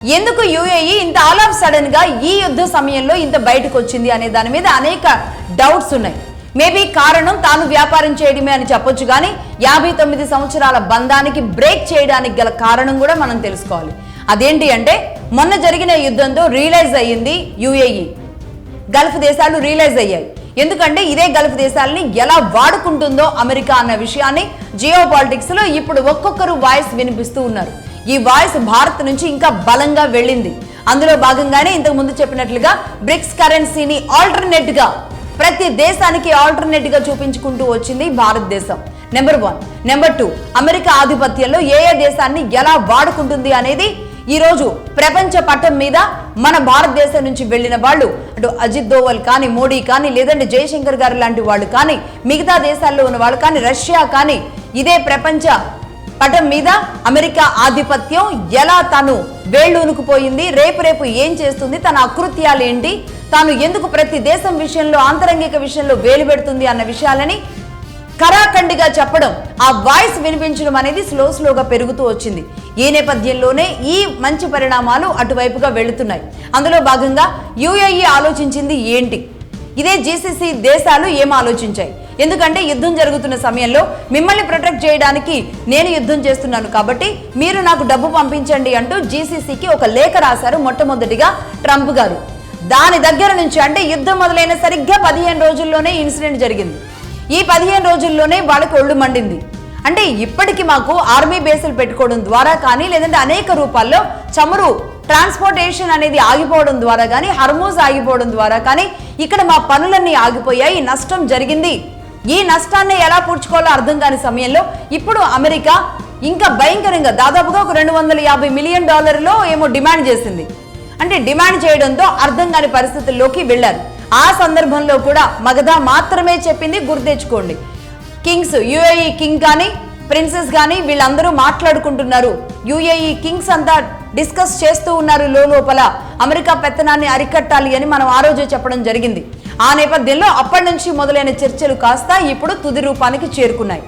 ఎందుకు యుఏఈ ఇంత all of sudden గా ఈ యుద్ధ సమయంలో ఇంత బయటకు వచ్చింది అనే దాని మీద అనేక డౌట్స్ ఉన్నాయి. మేబీ కారణం తాను వ్యాపారం చేయడమే అని చెప్పొచ్చు, కానీ 59 సంవత్సరాల బంధానికి బ్రేక్ చేయడానికి గల కారణం కూడా మనం తెలుసుకోవాలి. అదేంటి అంటే మొన్న జరిగిన యుద్ధంతో రియలైజ్ అయ్యింది యుఏఈ, గల్ఫ్ దేశాలు రియలైజ్ అయ్యాయి. ఎందుకంటే ఇదే గల్ఫ్ దేశాలని ఎలా వాడుకుంటుందో అమెరికా అన్న విషయాన్ని జియో పాలిటిక్స్ లో ఇప్పుడు ఒక్కొక్కరు వాయిస్ వినిపిస్తూ ఉన్నారు. ఈ వాయిస్ భారత్ నుంచి ఇంకా బలంగా వెళ్ళింది. అందులో భాగంగానే ఇంతకు ముందు చెప్పినట్లుగా బ్రిక్స్ కరెన్సీని ఆల్టర్నేట్ గా ప్రతి దేశానికి ఆల్టర్నేట్ గా చూపించుకుంటూ వచ్చింది భారతదేశం. నెంబర్ 1. నెంబర్ 2, అమెరికా ఆధిపత్యంలో ఏ దేశాన్ని ఎలా వాడుకుంటుంది అనేది ఈ రోజు ప్రపంచ పటం మీద మన భారతదేశం నుంచి వెళ్ళిన వాళ్ళు, అటు అజిత్ దోవల్ కానీ, మోడీ కానీ, లేదంటే జయశంకర్ గారు లాంటి వాళ్ళు కానీ, మిగతా దేశాల్లో ఉన్న వాళ్ళు కానీ, రష్యా కానీ, ఇదే ప్రపంచ పటం మీద అమెరికా ఆధిపత్యం ఎలా తాను వేళ్ళూనుకుపోయింది, రేపు ఏం చేస్తుంది, తన అకృత్యాలు ఏంటి, తాను ఎందుకు ప్రతి దేశం విషయంలో ఆంతరంగిక విషయంలో వేలు పెడుతుంది అన్న విషయాలని కరాఖండిగా చెప్పడం, ఆ వాయిస్ వినిపించడం అనేది స్లోగా పెరుగుతూ వచ్చింది. ఈ నేపథ్యంలోనే ఈ మంచి పరిణామాలు అటువైపుగా వెళుతున్నాయి. అందులో భాగంగా యుఏఈ ఆలోచించింది ఏంటి, ఇదే జీసీసీ దేశాలు ఏం ఆలోచించాయి. ఎందుకంటే యుద్ధం జరుగుతున్న సమయంలో మిమ్మల్ని ప్రొటెక్ట్ చేయడానికి నేను యుద్ధం చేస్తున్నాను కాబట్టి మీరు నాకు డబ్బు పంపించండి అంటూ జీసీసీకి ఒక లేఖ రాశారు మొట్టమొదటిగా ట్రంప్ గారు. దాని దగ్గర నుంచి అంటే యుద్ధం మొదలైన సరిగ్గా 15 రోజుల్లోనే ఇన్సిడెంట్ జరిగింది. ఈ 15 రోజుల్లోనే వాళ్ళకి ఒళ్ళు మండింది. అంటే ఇప్పటికి మాకు ఆర్మీ బేసులు పెట్టుకోవడం ద్వారా కానీ, లేదంటే అనేక రూపాల్లో చమురు ట్రాన్స్పోర్టేషన్ అనేది ఆగిపోవడం ద్వారా కానీ, హర్మూజ్ ఆగిపోవడం ద్వారా కానీ ఇక్కడ మా పనులన్నీ ఆగిపోయాయి, నష్టం జరిగింది. ఈ నష్టాన్ని ఎలా పూడ్చుకోవాలో అర్థం కాని సమయంలో ఇప్పుడు అమెరికా ఇంకా భయంకరంగా దాదాపుగా ఒక $250 మిలియన్ ఏమో డిమాండ్ చేసింది. అంటే డిమాండ్ చేయడంతో అర్థం కాని పరిస్థితుల్లోకి వెళ్లారు. ఆ సందర్భంలో కూడా మగధ మాత్రమే చెప్పింది, గుర్తు తెచ్చుకోండి. కింగ్స్, యుఏఈ కింగ్ కానీ, ప్రిన్సెస్ కానీ వీళ్ళందరూ మాట్లాడుకుంటున్నారు. యుఏఈ కింగ్స్ అంతా డిస్కస్ చేస్తూ ఉన్నారు లోపల అమెరికా పెత్తనాన్ని అరికట్టాలి అని మనం ఆ రోజే చెప్పడం జరిగింది. ఆ నేపథ్యంలో అప్పటి నుంచి మొదలైన చర్చలు కాస్త ఇప్పుడు తుది రూపానికి చేరుకున్నాయి.